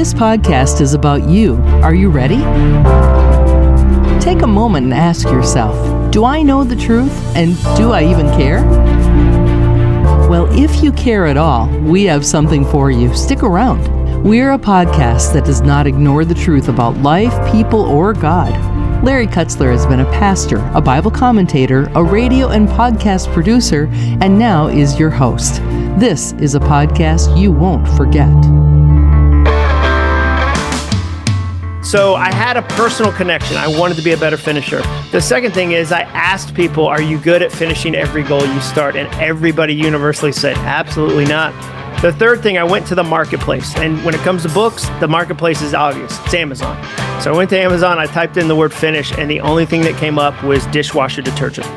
This podcast is about you. Are you ready? Take a moment and ask yourself, do I know the truth, and do I even care? Well, if you care at all, we have something for you. Stick around. We're a podcast that does not ignore the truth about life, people, or God. Larry Kutzler has been a pastor, a Bible commentator, a radio and podcast producer, and now is your host. This is a podcast you won't forget. So I had a personal connection. I wanted to be a better finisher. The second thing is I asked people, are you good at finishing every goal you start? And everybody universally said, absolutely not. The third thing, I went to the marketplace. And when it comes to books, the marketplace is obvious. It's Amazon. So I went to Amazon, I typed in the word finish, and the only thing that came up was dishwasher detergent.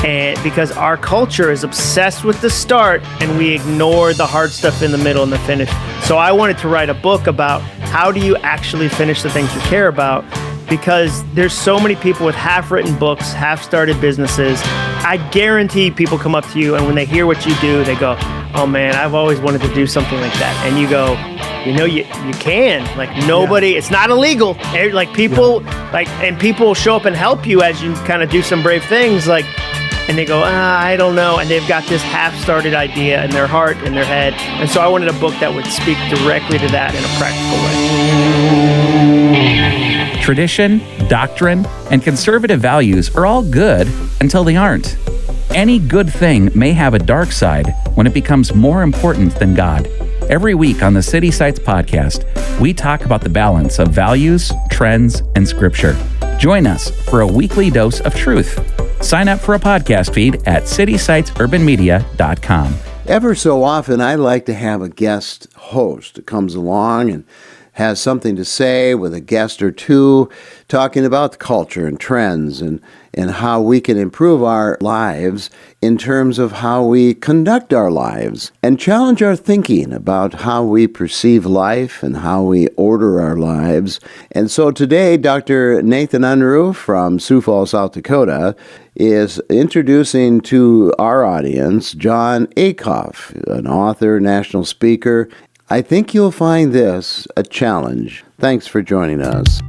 And because our culture is obsessed with the start and we ignore the hard stuff in the middle and the finish. So I wanted to write a book about how do you actually finish the things you care about, because there's so many people with half-written books, half-started businesses. I guarantee people come up to you and when they hear what you do, they go, oh man, I've always wanted to do something like that. And you go, you know, you can. Like nobody, It's not illegal. Like people, and people will show up and help you as you kind of do some brave things. And they go, I don't know. And they've got this half-started idea in their heart, in their head. And so I wanted a book that would speak directly to that in a practical way. Tradition, doctrine, and conservative values are all good until they aren't. Any good thing may have a dark side when it becomes more important than God. Every week on the City Sites podcast, we talk about the balance of values, trends, and scripture. Join us for a weekly dose of truth. Sign up for a podcast feed at citysitesurbanmedia.com. Ever so often, I like to have a guest host that comes along and has something to say with a guest or two, talking about the culture and trends and how we can improve our lives in terms of how we conduct our lives and challenge our thinking about how we perceive life and how we order our lives. And so today, Dr. Nathan Unruh from Sioux Falls, South Dakota, is introducing to our audience Jon Acuff, an author, national speaker. I think you'll find this a challenge. Thanks for joining us.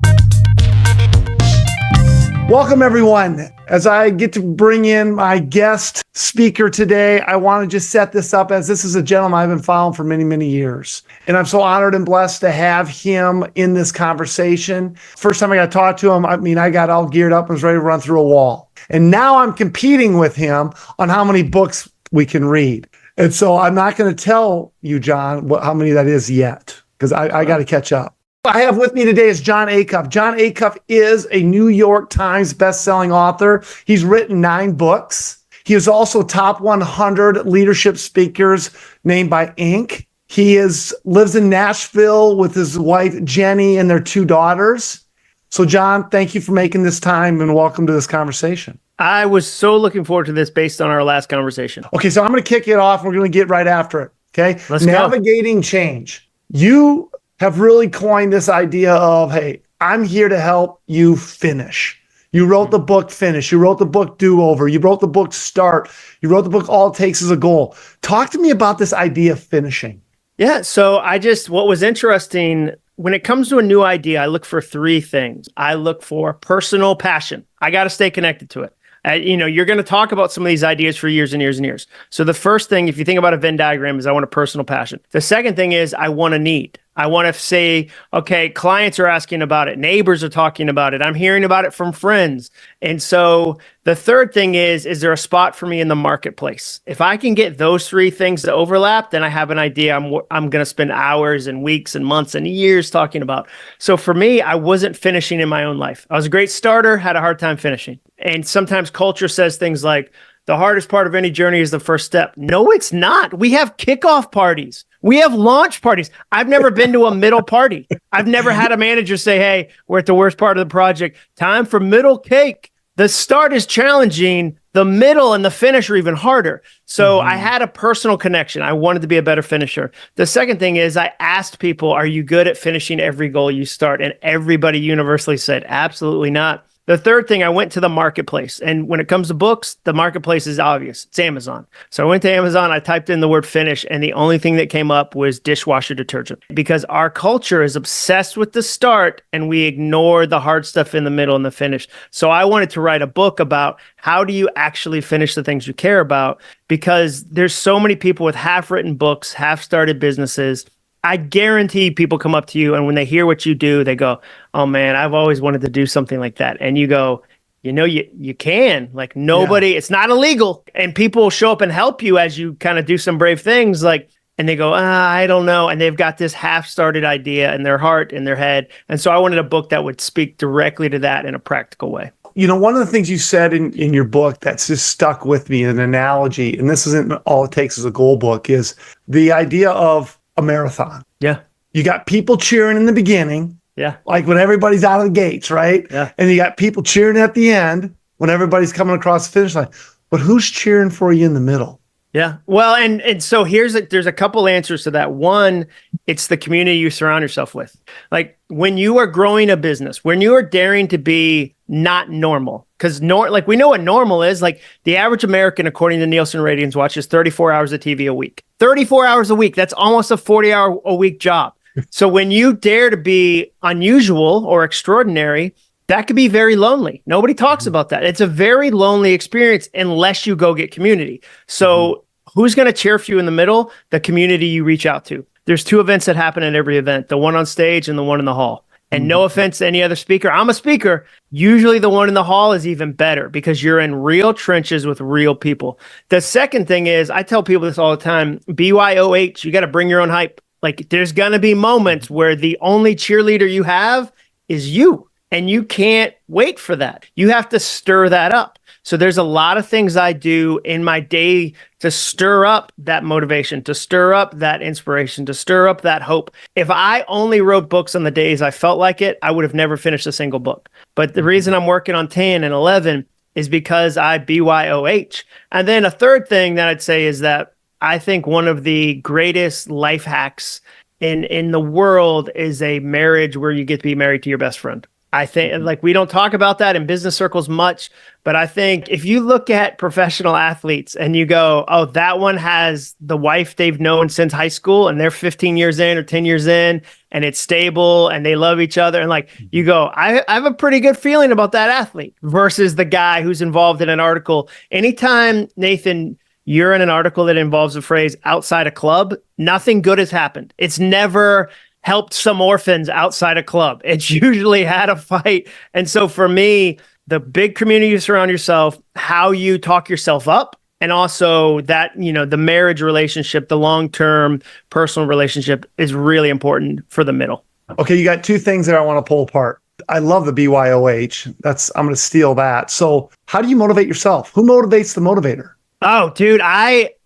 Welcome, everyone. As I get to bring in my guest speaker today, I want to just set this up as this is a gentleman I've been following for many, many years. And I'm so honored and blessed to have him in this conversation. First time I got to talk to him, I got all geared up and was ready to run through a wall. And now I'm competing with him on how many books we can read. And so I'm not going to tell you, Jon, how many that is yet, because I got to catch up. I have with me today is Jon Acuff. Jon Acuff is a New York Times best-selling author. He's written 9 books. He is also top 100 leadership speakers named by Inc. He lives in Nashville with his wife, Jenny, and their 2 daughters. So, Jon, thank you for making this time and welcome to this conversation. I was so looking forward to this based on our last conversation. Okay, so I'm going to kick it off. We're going to get right after it. Okay, let's Navigating change. You have really coined this idea of, hey, I'm here to help you finish. You wrote the book Finish. You wrote the book Do Over. You wrote the book Start. You wrote the book All It Takes Is a Goal. Talk to me about this idea of finishing. Yeah, so what was interesting, when it comes to a new idea, I look for 3 things. I look for personal passion. I got to stay connected to it. You're going to talk about some of these ideas for years and years and years. So the first thing, if you think about a Venn diagram, is I want a personal passion. The second thing is I want a need. I want to say, okay, clients are asking about it. Neighbors are talking about it. I'm hearing about it from friends. And so the third thing is there a spot for me in the marketplace? If I can get those 3 things to overlap, then I have an idea I'm going to spend hours and weeks and months and years talking about. So for me, I wasn't finishing in my own life. I was a great starter, had a hard time finishing. And sometimes culture says things like, the hardest part of any journey is the first step. No, it's not. We have kickoff parties. We have launch parties. I've never been to a middle party. I've never had a manager say, hey, we're at the worst part of the project. Time for middle cake. The start is challenging. The middle and the finish are even harder. So I had a personal connection. I wanted to be a better finisher. The second thing is I asked people, are you good at finishing every goal you start? And everybody universally said, absolutely not. The third thing, I went to the marketplace. And when it comes to books, the marketplace is obvious. It's Amazon. So I went to Amazon, I typed in the word finish, and the only thing that came up was dishwasher detergent. Because our culture is obsessed with the start and we ignore the hard stuff in the middle and the finish. So I wanted to write a book about how do you actually finish the things you care about? Because there's so many people with half-written books, half-started businesses. I guarantee people come up to you and when they hear what you do, they go, oh man, I've always wanted to do something like that. And you go, you can. Like nobody, It's not illegal. And people will show up and help you as you kind of do some brave things. And they go, I don't know. And they've got this half-started idea in their heart, in their head. And so I wanted a book that would speak directly to that in a practical way. One of the things you said in your book that's just stuck with me, an analogy, and this isn't all it takes is a goal book, is the idea of a marathon. Yeah. You got people cheering in the beginning. Yeah. Like when everybody's out of the gates, right? Yeah. And you got people cheering at the end when everybody's coming across the finish line. But who's cheering for you in the middle? Yeah. Well, and so there's a couple answers to that. One, it's the community you surround yourself with. Like when you are growing a business, when you are daring to be not normal, because we know what normal is. Like the average American, according to Nielsen ratings, watches 34 hours of TV a week. 34 hours a week. That's almost a 40-hour-a-week job. So when you dare to be unusual or extraordinary, that could be very lonely. Nobody talks about that. It's a very lonely experience unless you go get community. So who's going to cheer for you in the middle? The community you reach out to. There's 2 events that happen at every event, the one on stage and the one in the hall. And no offense to any other speaker, I'm a speaker. Usually the one in the hall is even better because you're in real trenches with real people. The second thing is, I tell people this all the time, BYOH, you got to bring your own hype. Like there's going to be moments where the only cheerleader you have is you. And you can't wait for that. You have to stir that up. So there's a lot of things I do in my day to stir up that motivation, to stir up that inspiration, to stir up that hope. If I only wrote books on the days I felt like it, I would have never finished a single book. But the reason I'm working on 10 and 11 is because I BYOH. And then a third thing that I'd say is that I think one of the greatest life hacks in the world is a marriage where you get to be married to your best friend. I think we don't talk about that in business circles much, but I think if you look at professional athletes and you go, oh, that one has the wife they've known since high school and they're 15 years in or 10 years in and it's stable and they love each other. And you go, I have a pretty good feeling about that athlete versus the guy who's involved in an article. Anytime, Nathan, you're in an article that involves the phrase outside a club, nothing good has happened. It's never helped some orphans outside a club. It's usually had a fight. And so for me, the big community you surround yourself, how you talk yourself up, and also that, the marriage relationship, the long-term personal relationship is really important for the middle. Okay, you got 2 things that I want to pull apart. I love the BYOH. I'm going to steal that. So how do you motivate yourself? Who motivates the motivator? Oh, dude,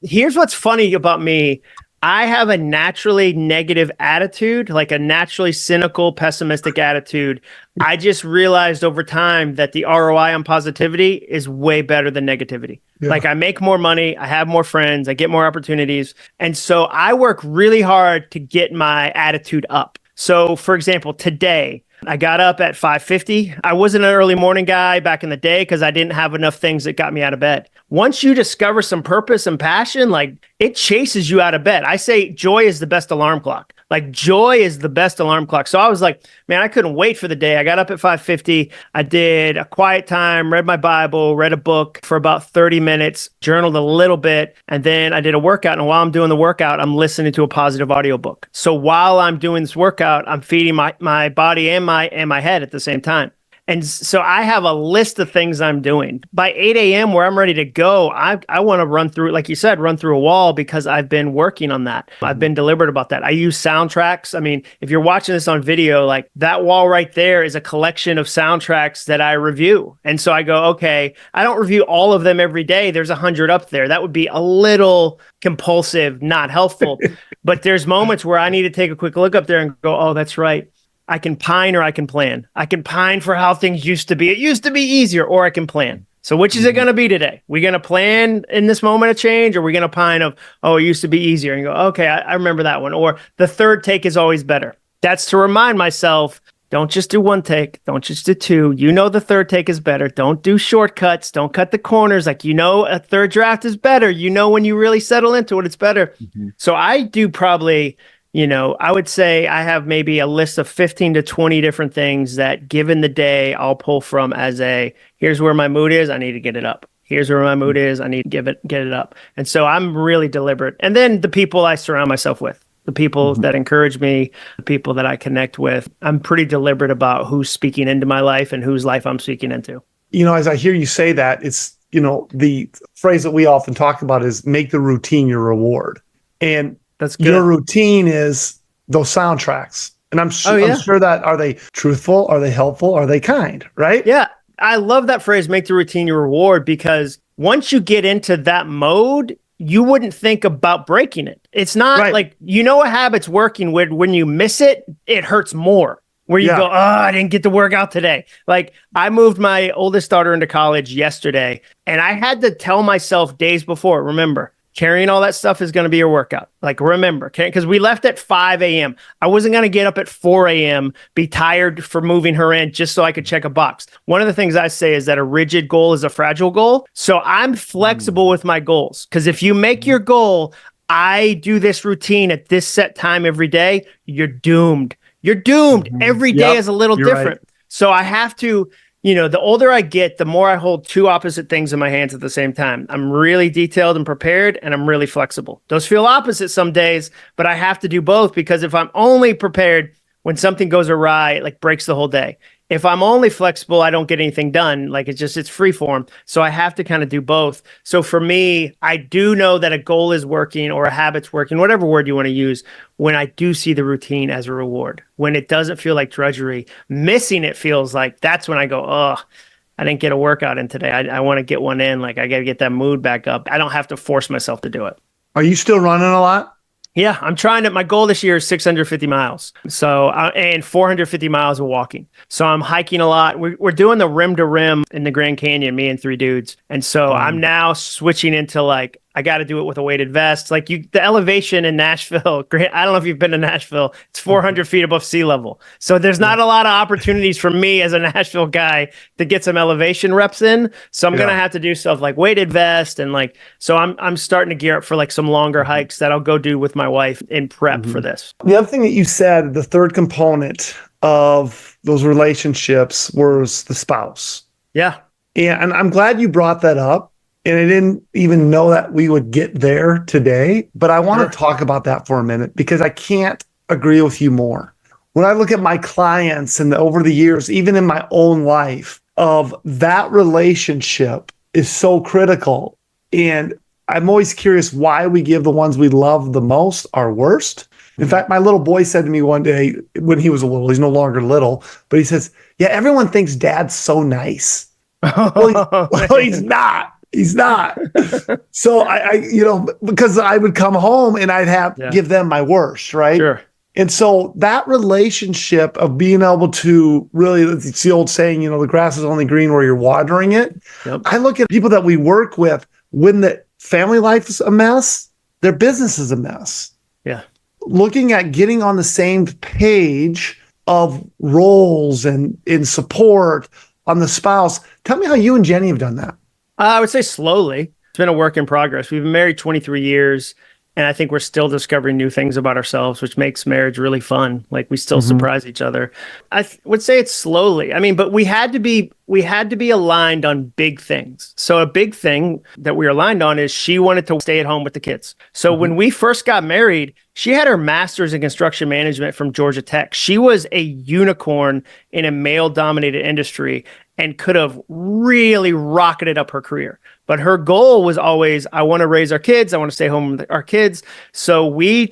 here's what's funny about me. I have a naturally negative attitude, like a naturally cynical, pessimistic attitude. I just realized over time that the ROI on positivity is way better than negativity. Yeah. Like I make more money, I have more friends, I get more opportunities. And so I work really hard to get my attitude up. So for example, today, I got up at 5:50. I wasn't an early morning guy back in the day because I didn't have enough things that got me out of bed. Once you discover some purpose and passion, it chases you out of bed. I say joy is the best alarm clock. Joy is the best alarm clock. So I was like, man, I couldn't wait for the day. I got up at 5:50. I did a quiet time, read my Bible, read a book for about 30 minutes, journaled a little bit, and then I did a workout. And while I'm doing the workout, I'm listening to a positive audiobook. So while I'm doing this workout, I'm feeding my body and my head at the same time. And so I have a list of things I'm doing. By 8 a.m. where I'm ready to go, I want to run through, like you said, run through a wall because I've been working on that. I've been deliberate about that. I use soundtracks. I mean, if you're watching this on video, that wall right there is a collection of soundtracks that I review. And so I go, okay, I don't review all of them every day. There's 100 up there. That would be a little compulsive, not helpful. But there's moments where I need to take a quick look up there and go, oh, that's right. I can pine or I can plan. I can pine for how things used to be. It used to be easier, or I can plan. So which is it going to be today? We going to plan in this moment of change, or we going to pine of, oh, it used to be easier, and go, okay, I remember that one. Or the third take is always better. That's to remind myself Don't just do one take. Don't just do two. You know the third take is better. Don't do shortcuts. Don't cut the corners. Like, you know, a third draft is better. You know, when you really settle into it, it's better. So I do probably, you know, I would say I have maybe a list of 15 to 20 different things that, given the day, I'll pull from as a, here's where my mood is. I need to get it up. Here's where my mood is. I need to get it up. And so I'm really deliberate. And then the people I surround myself with, the people that encourage me, the people that I connect with, I'm pretty deliberate about who's speaking into my life and whose life I'm speaking into. You know, as I hear you say that, it's, you know, the phrase that we often talk about is make the routine your reward. And That's good. your routine is those soundtracks. And I'm sure that, are they truthful? Are they helpful? Are they kind? Right? Yeah. I love that phrase, make the routine your reward, because once you get into that mode, you wouldn't think about breaking it. It's not like, you know, a habit's working when you miss it, it hurts more. Where you go, oh, I didn't get to work out today. Like, I moved my oldest daughter into college yesterday, and I had to tell myself days before, remember, carrying all that stuff is going to be your workout. Like, remember, because we left at 5 a.m. I wasn't going to get up at 4 a.m., be tired for moving her in just so I could check a box. One of the things I say is that a rigid goal is a fragile goal. So I'm flexible with my goals, because if you make your goal, I do this routine at this set time every day, you're doomed. You're doomed. Every day is a little different. Right. So I have to, you know, the older I get, the more I hold two opposite things in my hands at the same time. I'm really detailed and prepared, and I'm really flexible. Those feel opposite some days, but I have to do both, because if I'm only prepared, when something goes awry, it like breaks the whole day. If I'm only flexible, I don't get anything done. Like, it's free form. So I have to kind of do both. So for me, I do know that a goal is working, or a habit's working, whatever word you want to use, when I do see the routine as a reward, when it doesn't feel like drudgery. Missing it feels like, that's when I go, oh, I didn't get a workout in today. I want to get one in. Like, I got to get that mood back up. I don't have to force myself to do it. Are you still running a lot? Yeah, I'm trying to. My goal this year is 650 miles. So, and 450 miles of walking. So I'm hiking a lot. We're doing the rim to rim in the Grand Canyon, me and 3 dudes. And so I'm now switching into, like, I got to do it with a weighted vest. Like, the elevation in Nashville, I don't know if you've been to Nashville, it's 400 feet above sea level. So there's not a lot of opportunities for me as a Nashville guy to get some elevation reps in. So I'm going to have to do stuff like weighted vest, and like, so I'm starting to gear up for like some longer hikes that I'll go do with my wife in prep for this. The other thing that you said, the third component of those relationships was the spouse. Yeah. And I'm glad you brought that up. And I didn't even know that we would get there today, but I want to talk about that for a minute, because I can't agree with you more. When I look at my clients and over the years, even in my own life, of that relationship is so critical. And I'm always curious why we give the ones we love the most our worst. In fact, my little boy said to me one day when he was little, he's no longer little, but he says, yeah, everyone thinks dad's so nice. Well, he's not. He's not. So I, you know, because I would come home and I'd have give them my worst, right? Sure. And so that relationship of being able to really, it's the old saying, you know, the grass is only green where you're watering it. Yep. I look at people that we work with, when the family life is a mess, their business is a mess. Yeah. Looking at getting on the same page of roles and in support on the spouse. Tell me how you and Jenny have done that. I would say slowly. It's been a work in progress. We've been married 23 years, and I think we're still discovering new things about ourselves, which makes marriage really fun. Like, we still surprise each other. I would say it's slowly. I mean, but we had to be aligned on big things. So a big thing that we were aligned on is she wanted to stay at home with the kids. So when we first got married, she had her master's in construction management from Georgia Tech. She was a unicorn in a male-dominated industry and could have really rocketed up her career. But her goal was always, I want to raise our kids. I want to stay home with our kids. So we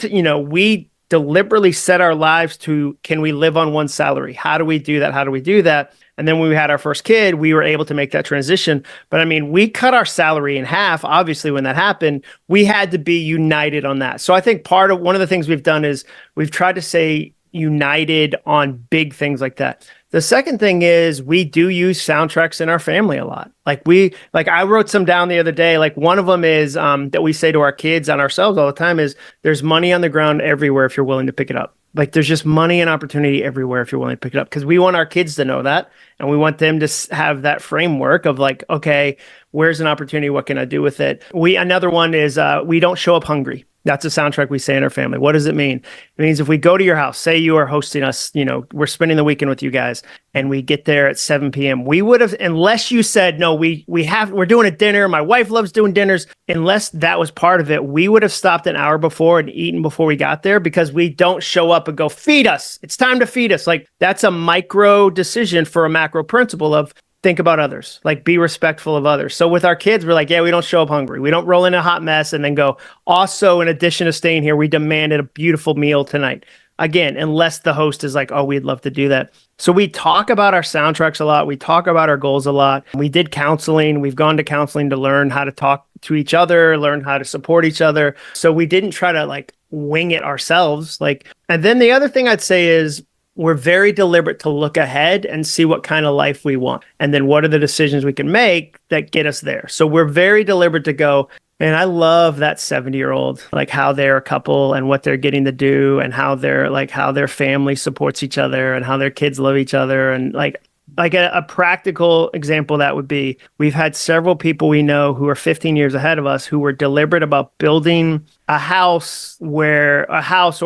deliberately set our lives to, can we live on one salary? How do we do that? How do we do that? And then when we had our first kid, we were able to make that transition. But I mean, we cut our salary in half. Obviously, when that happened, we had to be united on that. So I think one of the things we've done is we've tried to stay united on big things like that. The second thing is we do use soundtracks in our family a lot. Like I wrote some down the other day. Like one of them is that we say to our kids and ourselves all the time is there's money on the ground everywhere if you're willing to pick it up. Like there's just money and opportunity everywhere if you're willing to pick it up, because we want our kids to know that. And we want them to have that framework of like, okay, where's an opportunity? What can I do with it? Another one is we don't show up hungry. That's a soundtrack we say in our family. What does it mean? It means if we go to your house, say you are hosting us, we're spending the weekend with you guys, and we get there at 7 p.m. We would have, unless you said, no, we're doing a dinner. My wife loves doing dinners. Unless that was part of it, we would have stopped an hour before and eaten before we got there, because we don't show up and go, feed us. It's time to feed us. Like that's a micro decision for a macro principle of think about others, like be respectful of others. So with our kids, we're like, yeah, we don't show up hungry. We don't roll in a hot mess and then go, also, in addition to staying here, we demanded a beautiful meal tonight. Again, unless the host is like, oh, we'd love to do that. So we talk about our soundtracks a lot. We talk about our goals a lot. We did counseling. We've gone to counseling to learn how to talk to each other, learn how to support each other. So we didn't try to like wing it ourselves. And then the other thing I'd say is, we're very deliberate to look ahead and see what kind of life we want. And then what are the decisions we can make that get us there? So we're very deliberate to go, and I love that 70-year-old, like how they're a couple and what they're getting to do and how their family supports each other and how their kids love each other. And like a practical example that would be, we've had several people we know who are 15 years ahead of us who were deliberate about building a house or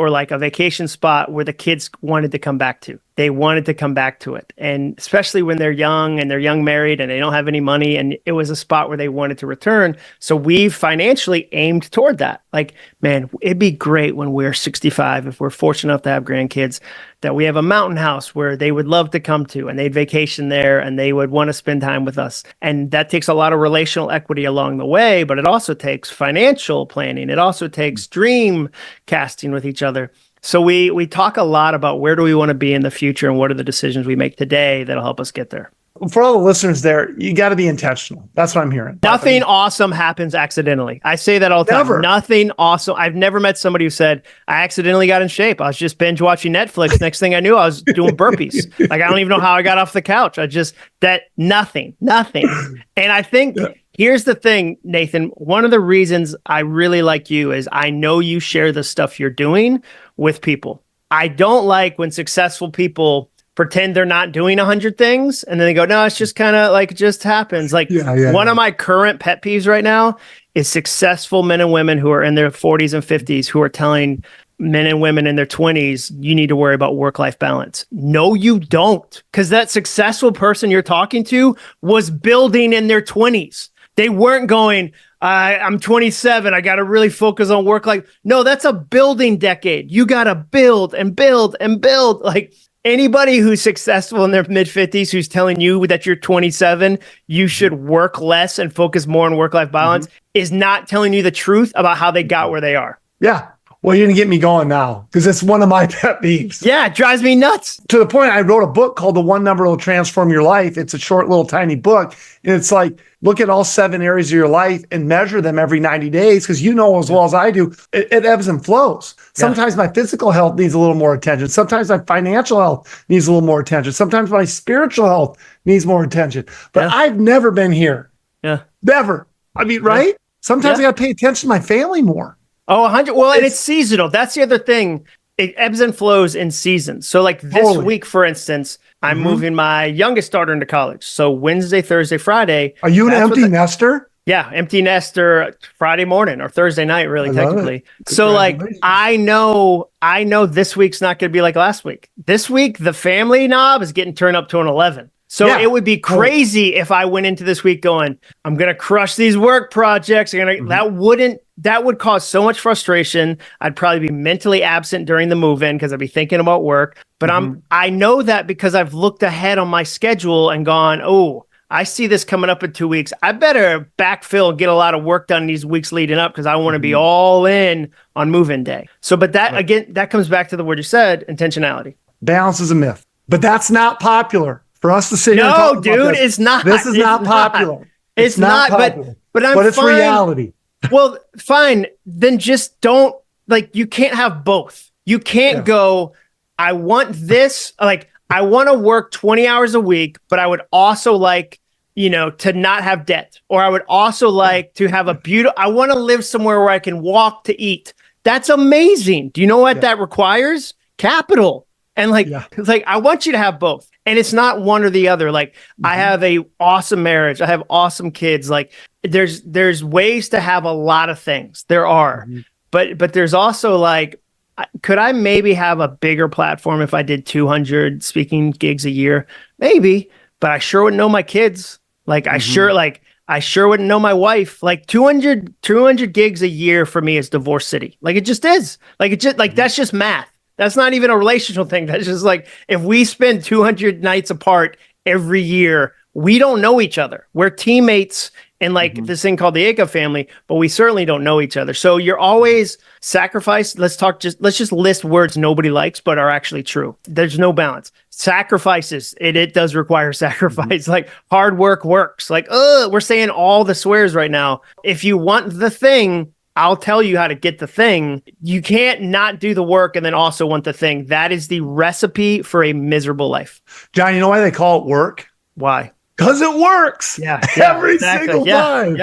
like a vacation spot where the kids wanted to come back to. They wanted to come back to it. And especially when they're young and they're young married and they don't have any money, and it was a spot where they wanted to return. So we financially aimed toward that. Like, man, it'd be great when we're 65, if we're fortunate enough to have grandkids, that we have a mountain house where they would love to come to and they'd vacation there and they would want to spend time with us. And that takes a lot of relational equity along the way, but it also takes financial planning. It also takes dream casting with each other. So we talk a lot about where do we want to be in the future and what are the decisions we make today that'll help us get there. For all the listeners there, you got to be intentional. That's what I'm hearing. Nothing awesome happens accidentally. I say that all the time. Nothing awesome. I've never met somebody who said, I accidentally got in shape. I was just binge watching Netflix. Next thing I knew, I was doing burpees. Like, I don't even know how I got off the couch. Nothing. And I think here's the thing, Nathan. One of the reasons I really like you is I know you share the stuff you're doing with people. I don't like when successful people pretend they're not doing 100 things and then they go, no, it's just kind of like it just happens. Like one of my current pet peeves right now is successful men and women who are in their 40s and 50s who are telling men and women in their 20s, you need to worry about work-life balance. No, you don't. Because that successful person you're talking to was building in their 20s. They weren't going, I'm 27. I got to really focus on work life. No, that's a building decade. You got to build and build and build. Like, anybody who's successful in their mid-50s who's telling you that you're 27, you should work less and focus more on work-life balance is not telling you the truth about how they got where they are. Yeah. Well, you're going to get me going now because it's one of my pet peeves. Yeah, it drives me nuts. To the point, I wrote a book called The One Number Will Transform Your Life. It's a short, little, tiny book. And it's like, look at all 7 areas of your life and measure them every 90 days because you know as well as I do, it ebbs and flows. Sometimes my physical health needs a little more attention. Sometimes my financial health needs a little more attention. Sometimes my spiritual health needs more attention. But I've never been here. Yeah. Never. I mean, right? Sometimes I got to pay attention to my family more. Oh, 100. Well, and it's seasonal. That's the other thing. It ebbs and flows in seasons. So like this week, for instance, I'm moving my youngest daughter into college. So Wednesday, Thursday, Friday. Are you an empty nester? Yeah, empty nester Friday morning or Thursday night, really, technically. So like, I know this week's not going to be like last week. This week, the family knob is getting turned up to an 11. So it would be crazy if I went into this week going, I'm going to crush these work projects. That would cause so much frustration. I'd probably be mentally absent during the move-in because I'd be thinking about work. But I know that because I've looked ahead on my schedule and gone, oh, I see this coming up in 2 weeks. I better backfill and get a lot of work done these weeks leading up because I want to be all in on move-in day. So, but that, again, that comes back to the word you said, intentionality. Balance is a myth. But that's not popular. For us to sit here and talk about dude, it's not. This is not popular. It's not popular. But it's fine. Reality. Well, fine. Then just don't, like, you can't have both. You can't go, I want this. Like, I want to work 20 hours a week, but I would also like, to not have debt, or I would also like to have I want to live somewhere where I can walk to eat. That's amazing. Do you know what that requires? Capital. And I want you to have both. And it's not one or the other. Like I have a awesome marriage. I have awesome kids. Like there's ways to have a lot of things. There are, but there's also like, could I maybe have a bigger platform if I did 200 speaking gigs a year? Maybe, but I sure wouldn't know my kids. Like I sure wouldn't know my wife. Like 200 gigs a year for me is divorce city. Like it just is. Like it just that's just math. That's not even a relational thing. That's just like, if we spend 200 nights apart every year, we don't know each other. We're teammates in this thing called the Acuff family, but we certainly don't know each other. So you're always sacrificed. Let's just list words nobody likes, but are actually true. There's no balance. Sacrifices. It does require sacrifice. Like hard work works. Like, we're saying all the swears right now. If you want the thing, I'll tell you how to get the thing. You can't not do the work and then also want the thing. That is the recipe for a miserable life. John, you know why they call it work? Why? Because it works. Yeah. Every single time.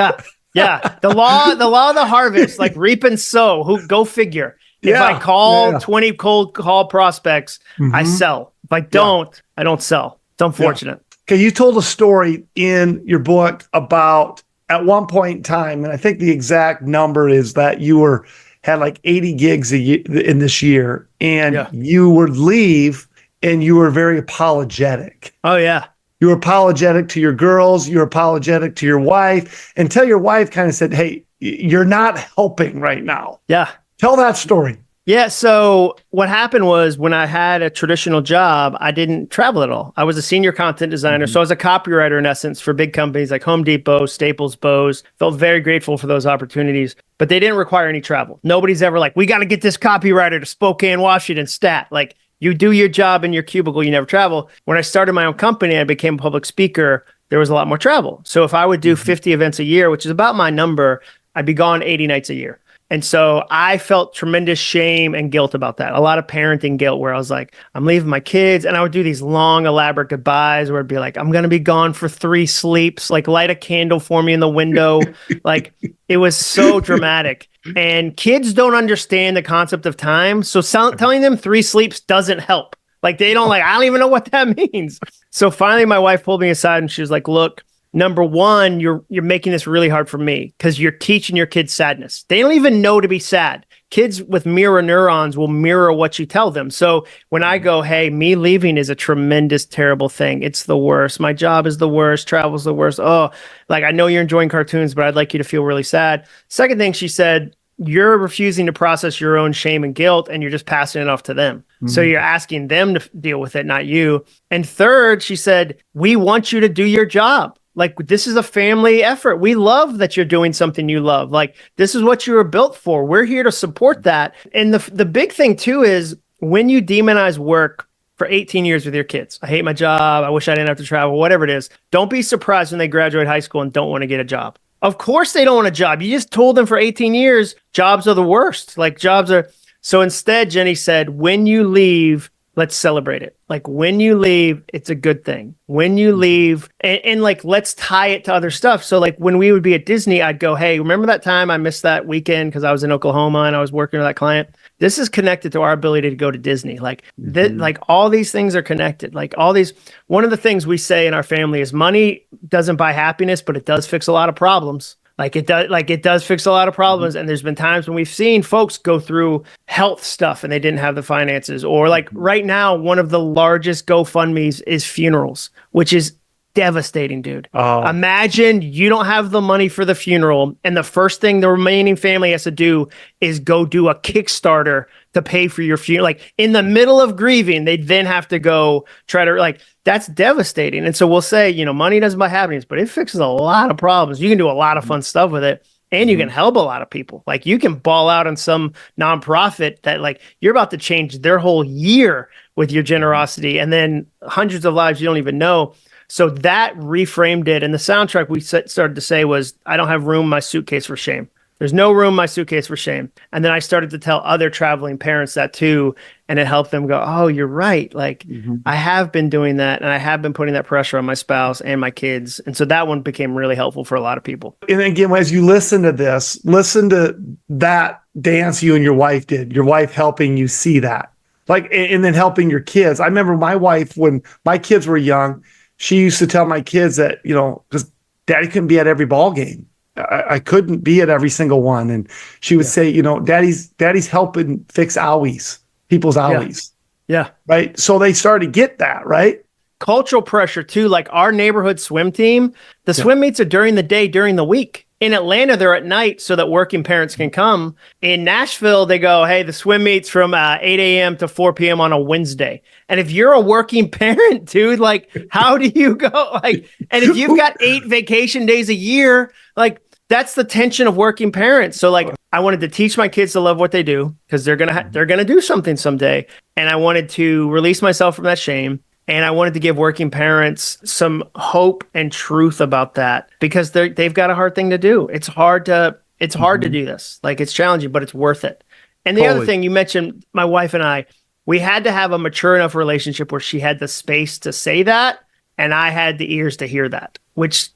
Yeah. The law of the harvest, like reap and sow. Go figure. If I call 20 cold call prospects, I sell. If I don't, I don't sell. It's unfortunate. Okay, you told a story in your book about at one point in time, and I think the exact number is that you had like 80 gigs a year in this year, and you would leave, and you were very apologetic. Oh yeah, you were apologetic to your girls. You were apologetic to your wife, until your wife kind of said, "Hey, you're not helping right now." Yeah, tell that story. Yeah. So what happened was when I had a traditional job, I didn't travel at all. I was a senior content designer. So I was a copywriter in essence for big companies like Home Depot, Staples, Bose. Felt very grateful for those opportunities, but they didn't require any travel. Nobody's ever like, we got to get this copywriter to Spokane, Washington, stat. Like you do your job in your cubicle, you never travel. When I started my own company, I became a public speaker. There was a lot more travel. So if I would do 50 events a year, which is about my number, I'd be gone 80 nights a year. And so I felt tremendous shame and guilt about that. A lot of parenting guilt where I was like, I'm leaving my kids. And I would do these long, elaborate goodbyes where I'd be like, I'm going to be gone for 3 sleeps, like light a candle for me in the window. Like it was so dramatic. And kids don't understand the concept of time. So telling them 3 sleeps doesn't help. Like they don't I don't even know what that means. So finally my wife pulled me aside and she was like, look, number one, you're making this really hard for me because you're teaching your kids sadness. They don't even know to be sad. Kids with mirror neurons will mirror what you tell them. So when I go, hey, me leaving is a tremendous, terrible thing. It's the worst. My job is the worst. Travel's the worst. Oh, like I know you're enjoying cartoons, but I'd like you to feel really sad. Second thing she said, you're refusing to process your own shame and guilt and you're just passing it off to them. So you're asking them to deal with it, not you. And third, she said, we want you to do your job. Like, this is a family effort. We love that you're doing something you love. Like, this is what you were built for. We're here to support that. And the big thing, too, is when you demonize work for 18 years with your kids, I hate my job. I wish I didn't have to travel, whatever it is. Don't be surprised when they graduate high school and don't want to get a job. Of course they don't want a job. You just told them for 18 years, jobs are the worst. Like, jobs are. So instead, Jenny said, when you leave, let's celebrate it. Like when you leave, it's a good thing. When you leave, and like, let's tie it to other stuff. So like when we would be at Disney, I'd go, hey, remember that time I missed that weekend because I was in Oklahoma and I was working with that client? This is connected to our ability to go to Disney. Like like all these things are connected. Like all these, one of the things we say in our family is money doesn't buy happiness, but it does fix a lot of problems. It does fix a lot of problems. And there's been times when we've seen folks go through health stuff and they didn't have the finances. Or like right now, one of the largest GoFundMes is funerals, which is devastating, dude. Oh. Imagine you don't have the money for the funeral. And the first thing the remaining family has to do is go do a Kickstarter to pay for your funeral. Like in the middle of grieving, they then have to go try to that's devastating. And so we'll say, money doesn't buy happiness, but it fixes a lot of problems. You can do a lot of fun stuff with it and you can help a lot of people. Like you can ball out on some nonprofit that like you're about to change their whole year with your generosity and then hundreds of lives you don't even know. So that reframed it. And the soundtrack we started to say was, I don't have room in my suitcase for shame. There's no room in my suitcase for shame. And then I started to tell other traveling parents that too. And it helped them go, oh, you're right. Like I have been doing that. And I have been putting that pressure on my spouse and my kids. And so that one became really helpful for a lot of people. And again, as you listen to this, listen to that dance you and your wife did, your wife helping you see that. Like, and then helping your kids. I remember my wife, when my kids were young, she used to tell my kids that, because daddy couldn't be at every ball game. I couldn't be at every single one. And she would say, daddy's helping fix owies, people's owies. Yeah. Right. So they started to get that, right? Cultural pressure too. Like our neighborhood swim team, the swim meets are during the day, during the week. In Atlanta, they're at night so that working parents can come. In Nashville, they go, hey, the swim meets from 8 a.m. to 4 p.m. on a Wednesday. And if you're a working parent, dude, like, how do you go? Like, and if you've got 8 vacation days a year, like, that's the tension of working parents. So like, I wanted to teach my kids to love what they do because they're gonna do something someday. And I wanted to release myself from that shame. And I wanted to give working parents some hope and truth about that because they've got a hard thing to do. It's hard to do this. Like it's challenging, but it's worth it. And the other thing you mentioned, my wife and I, we had to have a mature enough relationship where she had the space to say that. And I had the ears to hear that, which,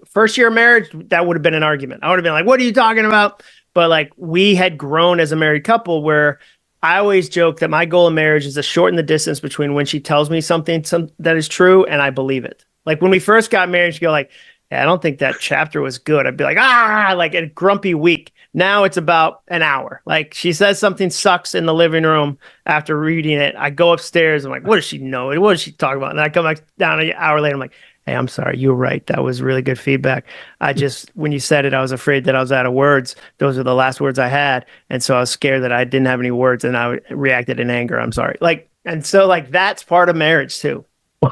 first year of marriage, that would have been an argument. I would have been like, what are you talking about? But like we had grown as a married couple where I always joke that my goal in marriage is to shorten the distance between when she tells me something that is true and I believe it. Like when we first got married, she'd go like, yeah, I don't think that chapter was good. I'd be like, like a grumpy week. Now it's about an hour. Like she says something sucks in the living room after reading it. I go upstairs. I'm like, what does she know? What does she talk about? And I come back down an hour later. I'm like, hey, I'm sorry. You were right. That was really good feedback. When you said it, I was afraid that I was out of words. Those are the last words I had. And so I was scared that I didn't have any words and I reacted in anger. I'm sorry. And so that's part of marriage too.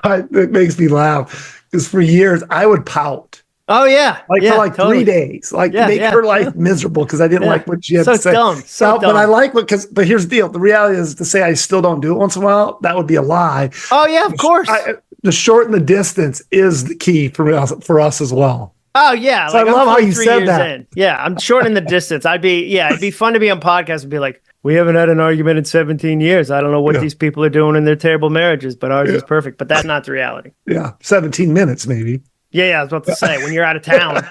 It makes me laugh because for years I would pout. Oh yeah. For totally. 3 days, make her life miserable because I didn't like what she had to say. So dumb. But I like but here's the deal. The reality is to say I still don't do it once in a while, that would be a lie. Oh yeah, of course. To shorten the distance is the key for us as well. Oh yeah. So I love how you said that. Yeah, I'm shortening the distance. It'd be fun to be on podcast and be like, we haven't had an argument in 17 years. I don't know what these people are doing in their terrible marriages, but ours is perfect. But that's not the reality. Yeah, 17 minutes maybe. Yeah, I was about to say, when you're out of town.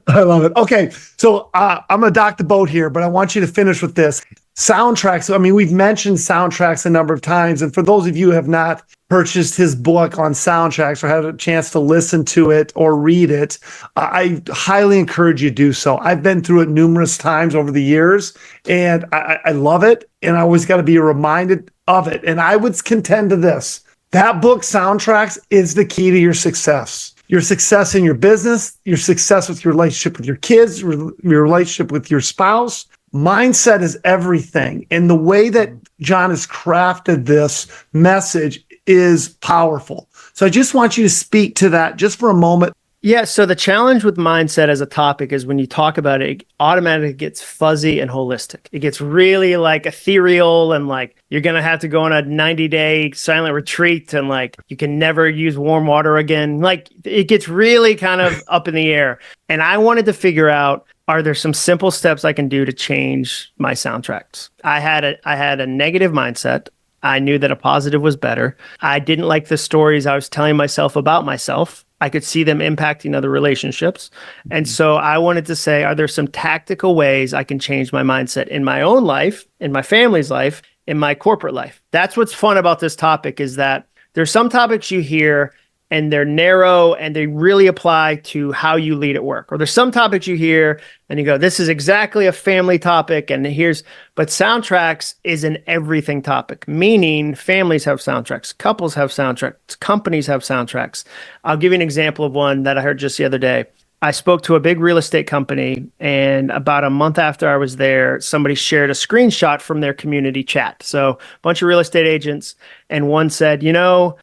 I love it. Okay, so I'm going to dock the boat here, but I want you to finish with this. Soundtracks. I mean, we've mentioned soundtracks a number of times. And for those of you who have not purchased his book on soundtracks or had a chance to listen to it or read it, I highly encourage you to do so. I've been through it numerous times over the years, and I love it. And I always got to be reminded of it. And I would contend to this. That book, Soundtracks, is the key to your success. Your success in your business, your success with your relationship with your kids, your relationship with your spouse. Mindset is everything. And the way that Jon has crafted this message is powerful. So I just want you to speak to that just for a moment. Yeah, so the challenge with mindset as a topic is when you talk about it, it automatically gets fuzzy and holistic. It gets really ethereal and you're going to have to go on a 90-day silent retreat and you can never use warm water again. It gets really kind of up in the air. And I wanted to figure out, are there some simple steps I can do to change my soundtracks? I had a negative mindset. I knew that a positive was better. I didn't like the stories I was telling myself about myself. I could see them impacting other relationships. And so I wanted to say, are there some tactical ways I can change my mindset in my own life, in my family's life, in my corporate life? That's what's fun about this topic is that there's some topics you hear and they're narrow and they really apply to how you lead at work. Or there's some topics you hear and you go, this is exactly a family topic. But soundtracks is an everything topic, meaning families have soundtracks, couples have soundtracks, companies have soundtracks. I'll give you an example of one that I heard just the other day. I spoke to a big real estate company, and about a month after I was there, somebody shared a screenshot from their community chat. So a bunch of real estate agents, and one said,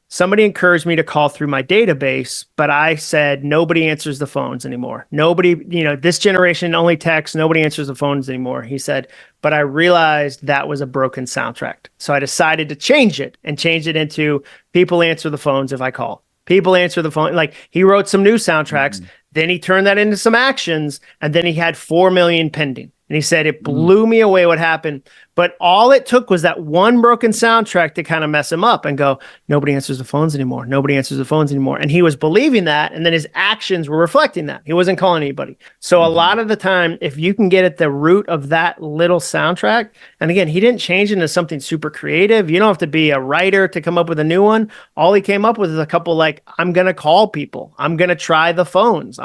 somebody encouraged me to call through my database, but I said, nobody answers the phones anymore. Nobody, this generation only texts, nobody answers the phones anymore. He said, but I realized that was a broken soundtrack. So I decided to change it into people answer the phones if I call. People answer the phone. He wrote some new soundtracks. Then he turned that into some actions, and then he had 4 million pending. And he said, it blew me away what happened. But all it took was that one broken soundtrack to kind of mess him up and go, nobody answers the phones anymore. Nobody answers the phones anymore. And he was believing that. And then his actions were reflecting that. He wasn't calling anybody. So a lot of the time, if you can get at the root of that little soundtrack, and again, he didn't change it into something super creative. You don't have to be a writer to come up with a new one. All he came up with is a couple like, I'm going to call people. I'm going to try the phones.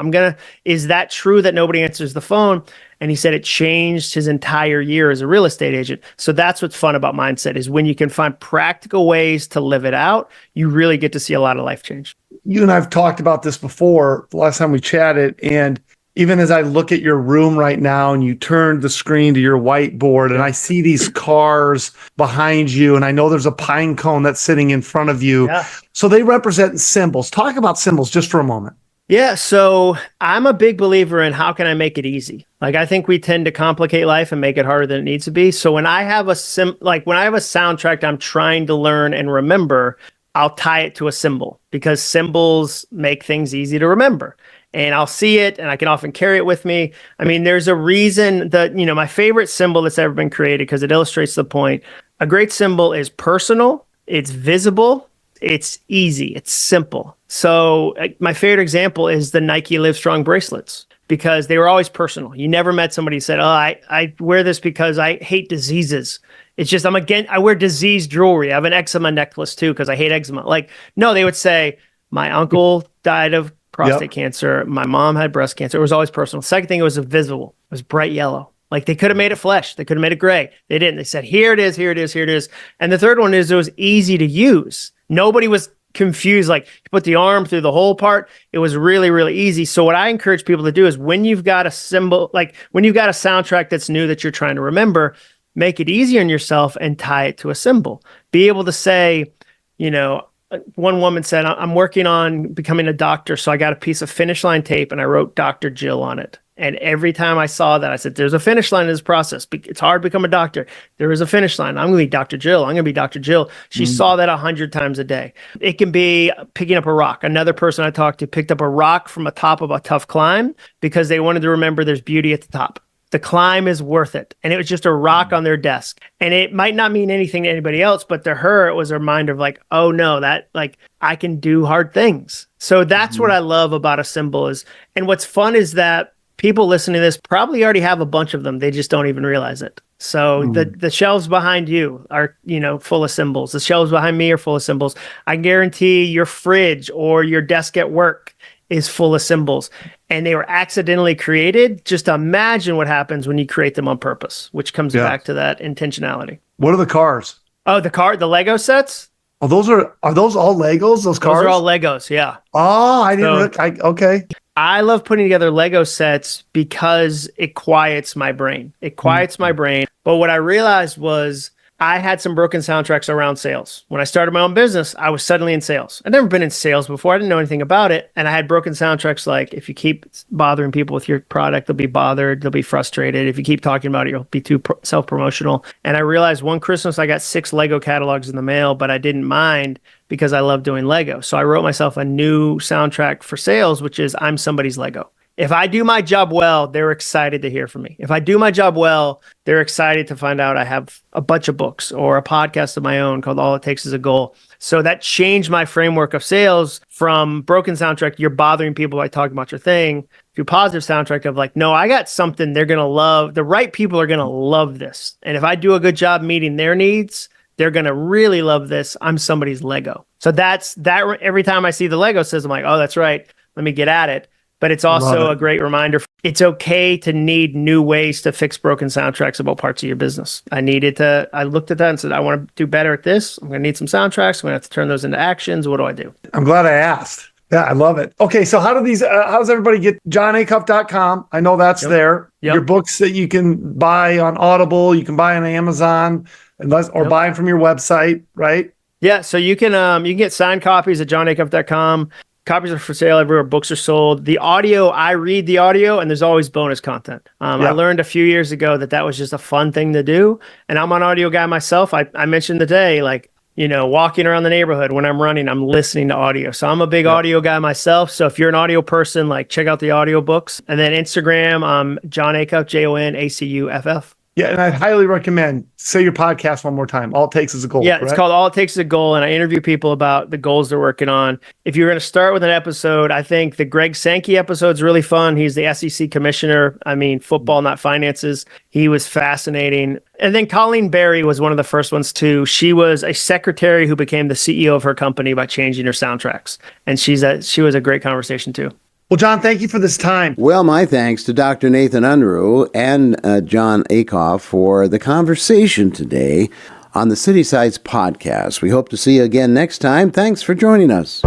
Is that true that nobody answers the phone? And he said it changed his entire year as a real estate agent. So that's what's fun about mindset is when you can find practical ways to live it out, you really get to see a lot of life change. You and I've talked about this before, the last time we chatted. And even as I look at your room right now and you turn the screen to your whiteboard and I see these cars behind you and I know there's a pine cone that's sitting in front of you. Yeah. So they represent symbols. Talk about symbols just for a moment. Yeah, so I'm a big believer in how can I make it easy? Like I think we tend to complicate life and make it harder than it needs to be. So when I have when I have a soundtrack I'm trying to learn and remember, I'll tie it to a symbol because symbols make things easy to remember. And I'll see it and I can often carry it with me. I mean, there's a reason that, my favorite symbol that's ever been created because it illustrates the point. A great symbol is personal, it's visible, it's easy, it's simple. So my favorite example is the Nike Live Strong bracelets because they were always personal. You never met somebody who said, oh, I wear this because I hate diseases. It's just, I wear disease jewelry. I have an eczema necklace too because I hate eczema. Like, no, they would say, my uncle died of prostate cancer. My mom had breast cancer. It was always personal. Second thing, it was visible. It was bright yellow. Like they could have made it flesh. They could have made it gray. They didn't. They said, here it is, here it is, here it is. And the third one is it was easy to use. Nobody was confused. Like you put the arm through the whole part. It was really, really easy. So what I encourage people to do is when you've got a symbol, like when you've got a soundtrack that's new that you're trying to remember, make it easy on yourself and tie it to a symbol. Be able to say, one woman said, I'm working on becoming a doctor. So I got a piece of finish line tape and I wrote Dr. Jill on it. And every time I saw that, I said, there's a finish line in this process. It's hard to become a doctor. There is a finish line. I'm going to be Dr. Jill. I'm going to be Dr. Jill. She saw that 100 times a day. It can be picking up a rock. Another person I talked to picked up a rock from the top of a tough climb because they wanted to remember there's beauty at the top. The climb is worth it. And it was just a rock on their desk. And it might not mean anything to anybody else, but to her, it was a reminder of like, oh no, that like I can do hard things. So that's what I love about a symbol is. And what's fun is that people listening to this probably already have a bunch of them. They just don't even realize it. So the shelves behind you are, full of symbols. The shelves behind me are full of symbols. I guarantee your fridge or your desk at work is full of symbols. And they were accidentally created. Just imagine what happens when you create them on purpose, which comes back to that intentionality. What are the cars? Oh, the Lego sets? Oh, are those all Legos, those cars? Those are all Legos, yeah. Oh, I didn't okay. I love putting together Lego sets because it quiets my brain. It quiets my brain. But what I realized was I had some broken soundtracks around sales. When I started my own business, I was suddenly in sales. I'd never been in sales before. I didn't know anything about it. And I had broken soundtracks like, if you keep bothering people with your product, they'll be bothered. They'll be frustrated. If you keep talking about it, you'll be too self-promotional. And I realized one Christmas, I got 6 Lego catalogs in the mail, but I didn't mind because I love doing Lego. So I wrote myself a new soundtrack for sales, which is I'm somebody's Lego. If I do my job well, they're excited to hear from me. If I do my job well, they're excited to find out I have a bunch of books or a podcast of my own called All It Takes Is a Goal. So that changed my framework of sales from broken soundtrack, you're bothering people by talking about your thing, to positive soundtrack of like, no, I got something they're going to love. The right people are going to love this. And if I do a good job meeting their needs, they're going to really love this. I'm somebody's Lego. So that's that. Every time I see the Lego says, I'm like, oh, that's right. Let me get at it. But it's also a great reminder. It's okay to need new ways to fix broken soundtracks about parts of your business. I looked at that and said, I want to do better at this. I'm going to need some soundtracks. I'm going to have to turn those into actions. What do I do? I'm glad I asked. Yeah, I love it. Okay, so how does everybody get jonacuff.com? I know that's there. Your books that you can buy on Audible, you can buy on Amazon, or buy them from your website, right? Yeah, so you can get signed copies at jonacuff.com. Copies are for sale everywhere books are sold. The audio, I read the audio, and there's always bonus content. I learned a few years ago that was just a fun thing to do, and I'm an audio guy myself. I mentioned today, like, walking around the neighborhood, when I'm running, I'm listening to audio. So I'm a big audio guy myself. So if you're an audio person, like check out the audiobooks. And then Instagram, I'm Jon Acuff, JONACUFF. Yeah, and I'd highly recommend, say your podcast one more time. All it takes is a goal. Yeah, correct? It's called All It Takes is a Goal, and I interview people about the goals they're working on. If you're going to start with an episode, I think the Greg Sankey episode is really fun. He's the SEC commissioner. I mean, football, not finances. He was fascinating. And then Colleen Berry was one of the first ones too. She was a secretary who became the CEO of her company by changing her soundtracks. And she was a great conversation too. Well, Jon, thank you for this time. Well, my thanks to Dr. Nathan Unruh and Jon Acuff for the conversation today on the City Sites podcast. We hope to see you again next time. Thanks for joining us.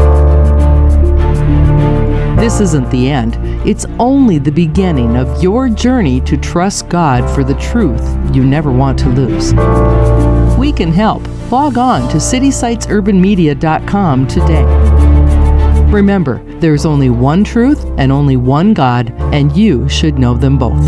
This isn't the end. It's only the beginning of your journey to trust God for the truth you never want to lose. We can help. Log on to citysitesurbanmedia.com today. Remember, there's only one truth and only one God, and you should know them both.